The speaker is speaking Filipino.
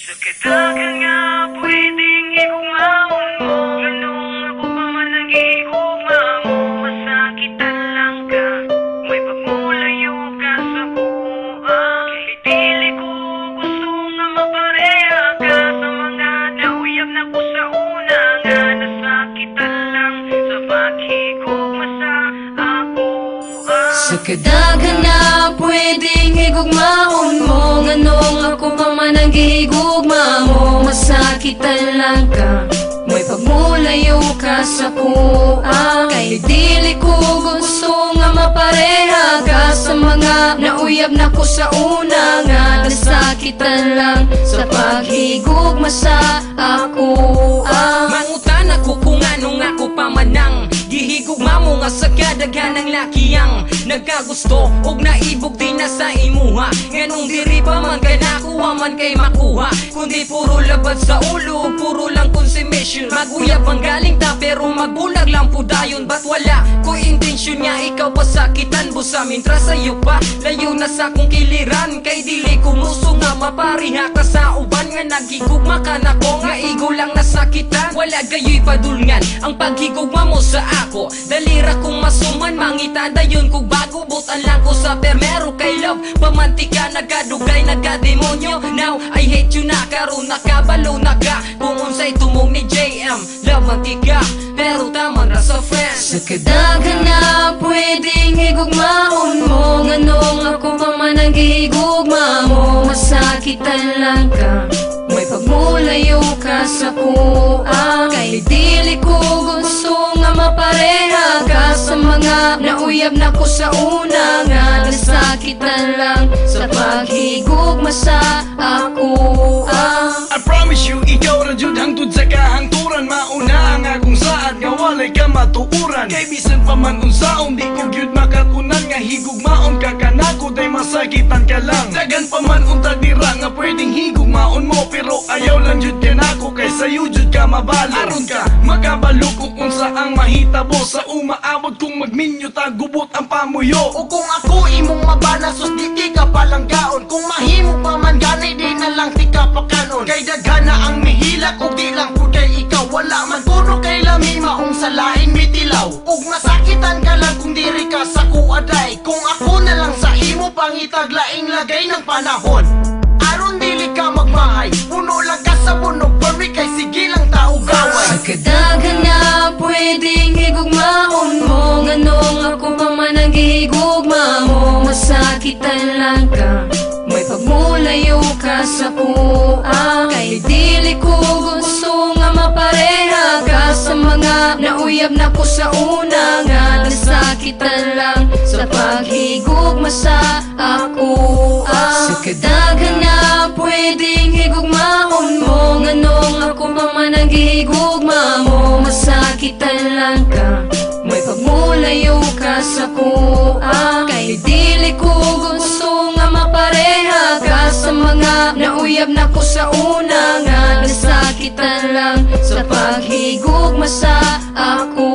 Sa kadagan nga pwedeng igumaon mo, ganong ako pa man nag-iigugma mo. Masakitan lang ka, may pagmulayo ka sa buwan. Kay dili ko gusto nga mapareha ka sa mga nauyab na ko sa una. Nga nasakitan lang sa paghigugma sa ako. Sa kadagan nga pwedeng igugmaon mo, ganong ako pa man ang gihigugma mo. Masakitan lang ka, may pagmulayo ka sa kuha. Kay dili ko gusto nga mapareha ka sa mga nauyab na ko sa una. Nga nasakitan lang sa paghigugma sa ako. Mangutan ako kung anong ako pamanang gihigugma mo nga sa kadaghan ng lakiyang nagkagusto og naibog din na sa imuha. Nganong diri pa man kay nakuha man kay makuha, kundi puro labad sa ulo, puro lang consummation. Maguyab ang galing ta pero magbulag lang po dayon. Ba't wala ko intensyon nga ikaw pasakitan busa mintra sa'yo pa layo na sa kong kiliran. Kay dili ko muso nga mapariha ka sa uban nga naghigugma ka na ko nga igo lang nasakitan. Wala gayo'y padulngan ang paghigugma mo sa ako. Dalira kong masuman mangita dayon kog bago butan lang ko sa permero kay love pamantika nagadugay nagademonyo. Now I hate you na karon nakabalo na ka kung unsay tumong ni JM love mantika pero tama na sa friends. Sa kadagan nga pwedeng igugmaon mo, ganong ako pa man ang gihigugma mo. Masakitan lang ka, may pagmulayo ka sa kuha. Kay dili ko gusto nga mapareha ka sa mga nauyab na ko sa una. Nga nasakitan lang sa paghigugma sa ako. I promise you, ikaw ra jud hangtod sa kahangturan. Mauna ang akong saad nga walay ka matuuran. Kay bisan pa man unsaon di ko gyud makatunan nga higugmaon ka kanako day masakitan ka lang. Dagan pa man unta dira nga pwedeng higugmaon mo, pero ayaw lang jud kanako kay sayo jud ka mabalo. Aron ka makabalo kung unsa ang mahitabo sa umaabot kung magminyo ta gubot ang pamuyo. O kung ako imong mabana sus di ka palang gaon. Kung mahimo pa man gani di na lang ti ka pakanon. Kay daghana ang mihilak ug di lang pud kay ikaw. Wala man kuno kay lami maong sa laing mitilaw. Ug masakitan ka lang kung diri ka sa kuaday. Kung ako na lang sa imo pangitag laing lagay ng panahon. Aron dili ka magmahay, puno lang ka sa bunog permi kay sige lang tao gaway. Sa kadagan nga pwedeng igugmaon mo, ganong ako pa man ang gihigugma mo. Masakitan lang ka, may pagmulayo ka sa kuha. Kay dili ko gusto nga mapareha ka sa mga nauyab na ko sa una. Nga nasakitan lang sa paghigugma sa ako. Sa kadagan nga pwedeng higugmaon mo, ganong ako pa man ang gihigugma mo. Masakitan lang ka, may pagmulayo ka sa kuha. Kay dili ko gusto nga mapareha ka sa mga nauyab na ko sa una. Nga nasakitan lang sa paghigugma sa ako.